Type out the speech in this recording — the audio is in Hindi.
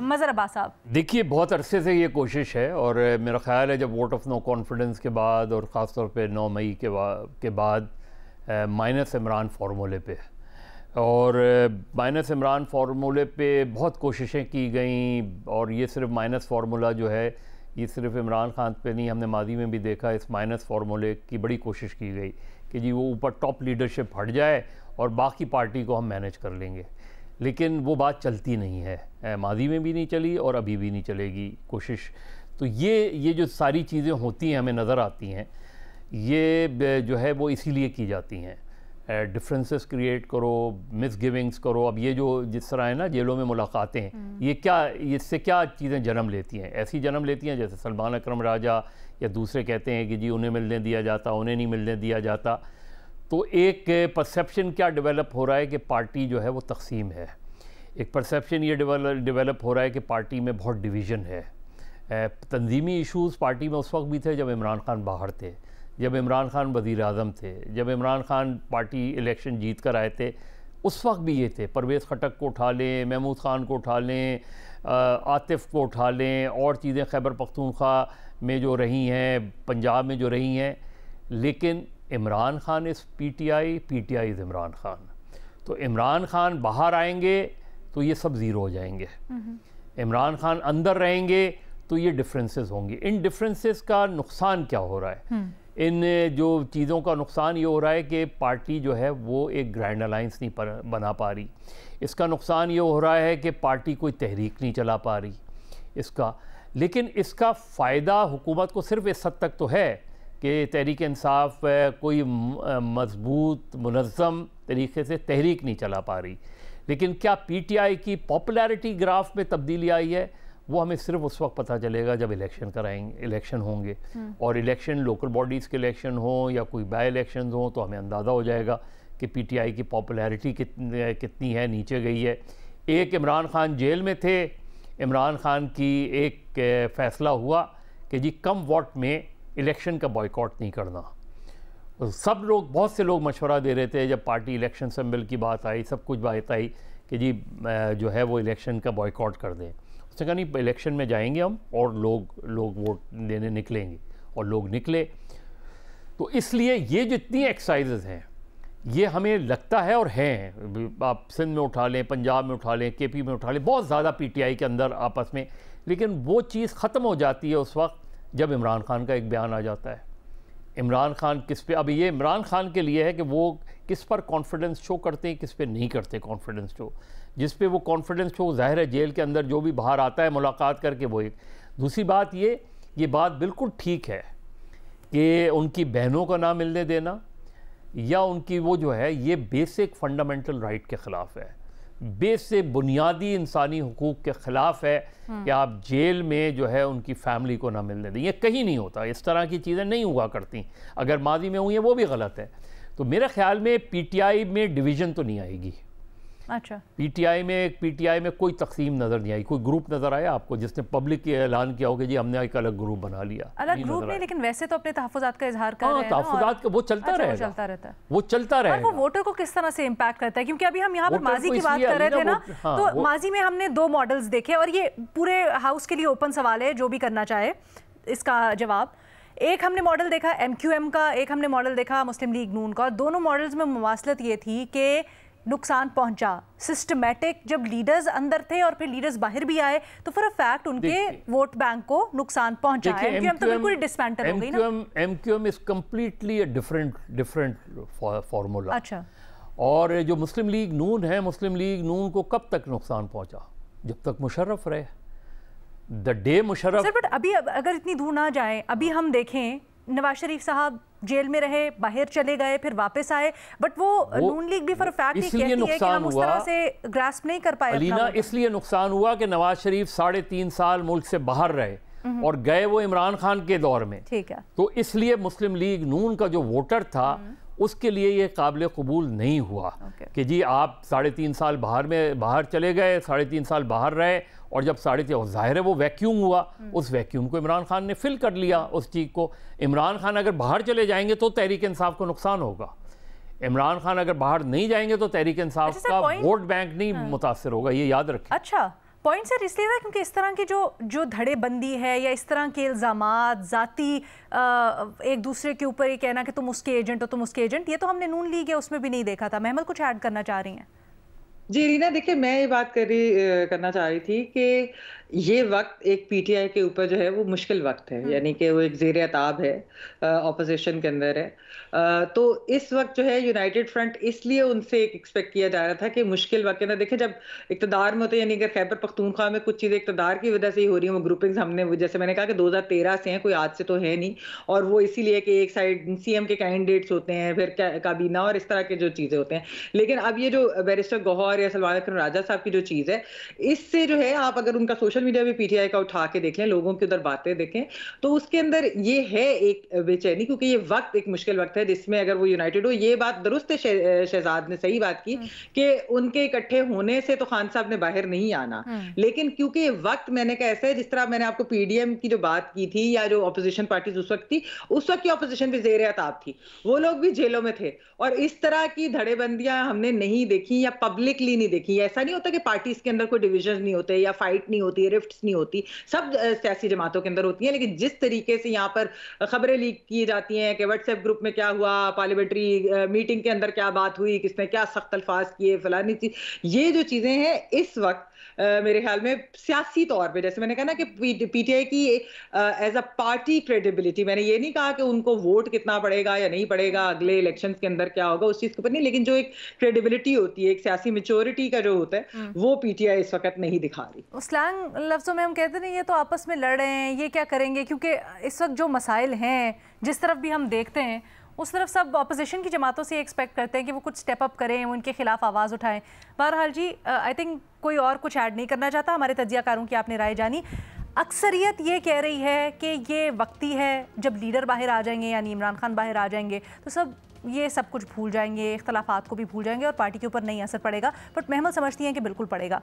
मज़हर अब्बास साहब, देखिए बहुत अरसे से ये कोशिश है और मेरा ख्याल है जब वोट ऑफ नो कॉन्फिडेंस के बाद और ख़ास तौर पे 9 मई के बाद माइनस इमरान फार्मूले पे और माइनस इमरान फार्मूले पे बहुत कोशिशें की गई और ये सिर्फ माइनस फार्मूला जो है ये सिर्फ इमरान खान पे नहीं, हमने मादी में भी देखा इस माइनस फार्मूले की बड़ी कोशिश की गई कि जी वो ऊपर टॉप लीडरशिप हट जाए और बाकी पार्टी को हम मैनेज कर लेंगे, लेकिन वो बात चलती नहीं है, मादी में भी नहीं चली और अभी भी नहीं चलेगी कोशिश। तो ये जो सारी चीज़ें होती हैं हमें नज़र आती हैं, ये जो है वो इसीलिए की जाती हैं, डिफरेंसेस क्रिएट करो, मिसगिविंग्स करो। अब ये जो जिस तरह है ना जेलों में मुलाकातें, ये क्या, इससे क्या चीज़ें जन्म लेती हैं? ऐसी जन्म लेती हैं जैसे सलमान अकरम राजा या दूसरे कहते हैं कि जी उन्हें मिलने दिया जाता, उन्हें नहीं मिलने दिया जाता। तो एक परसेप्शन क्या डेवलप हो रहा है कि पार्टी जो है वो तकसीम है। एक परसेप्शन ये डेवलप हो रहा है कि पार्टी में बहुत डिवीज़न है। तंजीमी इशूज़ पार्टी में उस वक्त भी थे जब इमरान खान बाहर थे, जब इमरान खान वज़ीर आज़म थे, जब इमरान खान पार्टी इलेक्शन जीत कर आए थे, उस वक्त भी ये थे। परवेज़ खटक को उठा लें, महमूद ख़ान को उठा लें, आतिफ़ को उठा लें, और चीज़ें खैबर पख्तूनख्वा में जो रही हैं, पंजाब में जो रही हैं। लेकिन Imran Khan is PTI, PTI is Imran Khan. तो इमरान खान बाहर आएंगे तो ये सब ज़ीरो हो जाएंगे, इमरान खान अंदर रहेंगे तो ये डिफरेंसेस होंगे। इन डिफरेंसेस का नुकसान क्या हो रहा है? इन जो चीज़ों का नुकसान ये हो रहा है कि पार्टी जो है वो एक ग्रैंड अलायंस नहीं बना पा रही। इसका नुकसान ये हो रहा है कि पार्टी कोई तहरीक नहीं चला पा रही इसका। लेकिन इसका फ़ायदा हुकूमत को सिर्फ इस हद तक तो है कि तहरीक इंसाफ कोई मजबूत मुनज़्ज़म तरीके से तहरीक नहीं चला पा रही। लेकिन क्या पीटीआई की पॉपुलैरिटी ग्राफ में तब्दीली आई है? वो हमें सिर्फ उस वक्त पता चलेगा जब इलेक्शन होंगे। और इलेक्शन लोकल बॉडीज़ के इलेक्शन हो या कोई बाय इलेक्शन हो तो हमें अंदाज़ा हो जाएगा कि पीटीआई की पॉपुलैरिटी कितनी है, नीचे गई है। एक इमरान खान जेल में थे, इमरान खान की एक फ़ैसला हुआ कि जी कम वोट में इलेक्शन का बॉयकॉट नहीं करना। सब लोग, बहुत से लोग मशवरा दे रहे थे जब पार्टी इलेक्शन संबल की बात आई, सब कुछ बात आई कि जी जो है वो इलेक्शन का बॉयकॉट कर दें। उसने कहा नहीं, इलेक्शन में जाएंगे हम और लोग वोट देने निकलेंगे, और लोग निकले। तो इसलिए ये जितनी एक्सरसाइजेज हैं ये हमें लगता है और हैं, आप सिंध में उठा लें, पंजाब में उठा लें, केपी में उठा लें, बहुत ज़्यादा पीटीआई के अंदर आपस में। लेकिन वो चीज़ ख़त्म हो जाती है उस वक्त जब इमरान खान का एक बयान आ जाता है। इमरान खान किस पे, अब ये इमरान खान के लिए है कि वो किस पर कॉन्फिडेंस शो करते हैं, किस पे नहीं करते कॉन्फिडेंस शो। जिस पे वो कॉन्फिडेंस शो, ज़ाहिर है जेल के अंदर जो भी बाहर आता है मुलाकात करके वो एक। दूसरी बात ये बात बिल्कुल ठीक है कि उनकी बहनों का ना मिलने देना या उनकी वो जो है ये बेसिक फंडामेंटल राइट के ख़िलाफ़ है, बेसिक बुनियादी इंसानी हुकूक के ख़िलाफ़ है कि आप जेल में जो है उनकी फैमिली को ना मिलने दें। ये कहीं नहीं होता, इस तरह की चीज़ें नहीं हुआ करती। अगर माजी में हुई है वो भी गलत है। तो मेरे ख्याल में पीटीआई में डिवीज़न तो नहीं आएगी। अच्छा, पीटीआई में कोई तकसीम नज़र नहीं आई। कोई ग्रुप नज़र आया आपको जिसने पब्लिक ऐलान किया हो कि जी हमने एक अलग ग्रुप बना लिया? अलग ग्रुप नहीं, लेकिन वैसे तो अपने तहफ़्फ़ुज़ात का इजहार कर रहे हैं। तहफ़्फ़ुज़ात का वो चलता रहेगा, वो चलता रहेगा। वो वोटर को किस तरह से इम्पैक्ट करता है? क्योंकि अभी हम यहाँ पर माजी की बात कर रहे थे ना, तो माजी में हमने 2 मॉडल्स देखे और ये पूरे हाउस के लिए ओपन सवाल है, जो भी करना चाहे इसका जवाब। एक हमने मॉडल देखा MQM का, एक हमने मॉडल देखा मुस्लिम लीग नून का। और दोनों मॉडल्स में मुवासलत ये थी कि नुकसान पहुंचा सिस्टमैटिक, जब लीडर्स अंदर थे और फिर लीडर्स बाहर भी आए तो फॉर अ फैक्ट उनके वोट बैंक को नुकसान पहुंचा है। MQM तो बिल्कुल डिसमेंटल हो गई ना। MQM is completely a different formula. अच्छा, और जो मुस्लिम लीग नून है, मुस्लिम लीग नून को कब तक नुकसान पहुंचा? जब तक मुशर्रफ रहे, the day Musharraf. Sir, but अभी अगर इतनी दूर ना जाए, अभी हम देखें नवाज शरीफ साहब जेल में रहे, बाहर चले गए, फिर वापस आए, बट वो नून लीग भी फॉर फैक्ट ये कहती है कि हम उस तरह से ग्रास्प नहीं कर पाए। अलीना, इसलिए नुकसान हुआ कि नवाज शरीफ 3.5 साल मुल्क से बाहर रहे और गए वो इमरान खान के दौर में। ठीक है, तो इसलिए मुस्लिम लीग नून का जो वोटर था उसके लिए ये काबिल कबूल नहीं हुआ कि जी आप 3.5 साल बाहर चले गए, 3.5 साल बाहर रहे, और जब 3.5 ज़ाहिर है वो वैक्यूम हुआ, उस वैक्यूम को इमरान खान ने फिल कर लिया उस चीज़ को। इमरान खान अगर बाहर चले जाएंगे तो तहरीक इंसाफ को नुकसान होगा। इमरान खान अगर बाहर नहीं जाएंगे तो तहरीक इंसाफ का वोट बैंक नहीं मुतासर होगा, ये याद रखें। अच्छा, पॉइंट सर इसलिए था क्योंकि इस तरह की जो धड़ेबंदी है या इस तरह के इल्ज़ामात ज़ाती एक दूसरे के ऊपर ये कहना कि तुम उसके एजेंट हो तुम उसके एजेंट, ये तो हमने नून लीग है उसमें भी नहीं देखा था। महमद कुछ ऐड करना चाह रही हैं? जी रीना, देखिए मैं ये बात करना चाह रही थी कि ये वक्त एक पीटीआई के ऊपर जो है वो मुश्किल वक्त है, यानी कि वो एक ज़ेर अताब है, ऑपोजिशन के अंदर है। तो इस वक्त जो है यूनाइटेड फ्रंट इसलिए उनसे एक्सपेक्ट किया जा रहा था कि मुश्किल वक्त ना, देखिए जब इक़्तिदार में होते हैं, यानी अगर खैबर पख्तूनख्वा में कुछ चीज़ें इक़्तिदार की वजह से ही हो रही हैं, वो ग्रुपिंग्स हमने जैसे मैंने कहा कि 2013 से हैं, कोई आज से तो है नहीं, और वो इसीलिए कि एक साइड सीएम के कैंडिडेट्स होते हैं, फिर काबीना और इस तरह के जो चीज़ें होते हैं। लेकिन अब ये जो बैरिस्टर गौहर या सलमान अकरम राजा साहब की जो चीज़ है, इससे जो है आप अगर उनका सोशल मीडिया भी पीटीआई का उठा के देख लें, लोगों की उधर बातें देखें, तो उसके अंदर ये है एक बेचैनी, क्योंकि ये वक्त एक मुश्किल वक्त है जिसमें अगर वो यूनाइटेड हो। ये बात दुरुस्त है, शहजाद ने सही बात की कि उनके इकट्ठे होने से तो खान साहब ने बाहर नहीं आना, लेकिन क्योंकि ये वक्त मैंने कहा ऐसा है, जिस तरह मैंने आपको पीडीएम की जो बात की थी या जो अपोजिशन पार्टीज उस वक्त थी, उस वक्त की अपोजिशन भी ज़ेर अताब थी, वो लोग भी जेलों में थे, और इस तरह की धड़ेबंदियां हमने नहीं देखी या पब्लिकली नहीं देखी। ऐसा नहीं होता कि पार्टीज के अंदर कोई डिविजन नहीं होते या फाइट नहीं होती, रिफ्ट्स नहीं होती, सब सियासी जमातों के अंदर होती हैं, लेकिन जिस तरीके से यहाँ पर खबरें लीक की जाती हैं कि व्हाट्सएप ग्रुप में क्या हुआ, पार्लियामेंट्री मीटिंग के अंदर क्या बात हुई, किसने क्या सख्त अल्फाज किए, फलानी चीज, ये जो चीजें हैं इस वक्त मेरे ख्याल में सियासी तौर पे, जैसे मैंने कहा ना कि पीटीआई की एज अ पार्टी क्रेडिबिलिटी, मैंने ये नहीं कहा कि उनको वोट कितना पड़ेगा या नहीं पड़ेगा, अगले इलेक्शंस के अंदर क्या होगा, उस चीज के ऊपर नहीं, लेकिन जो एक क्रेडिबिलिटी होती है, एक सियासी मेच्योरिटी का जो होता है, वो पीटीआई इस वक्त नहीं दिखा रही। स्लैंग लफ्जों में हम कहते नहीं ये तो आपस में लड़ रहे हैं, ये क्या करेंगे, क्योंकि इस वक्त जो मसाइल हैं जिस तरफ भी हम देखते हैं उस तरफ सब अपोजिशन की जमातों से एक्सपेक्ट करते हैं कि वो कुछ स्टेप अप करें, वो उनके खिलाफ आवाज़ उठाएं। बहरहाल जी, आई थिंक कोई और कुछ ऐड नहीं करना चाहता। हमारे तज्जियाकारों की आपने राय जानी। अक्सरियत ये कह रही है कि ये वक्ती है, जब लीडर बाहर आ जाएंगे यानी इमरान खान बाहर आ जाएंगे तो सब ये सब कुछ भूल जाएंगे, इख्तलाफात को भी भूल जाएंगे और पार्टी के ऊपर नहीं असर पड़ेगा। बट महमद समझती हैं कि बिल्कुल पड़ेगा।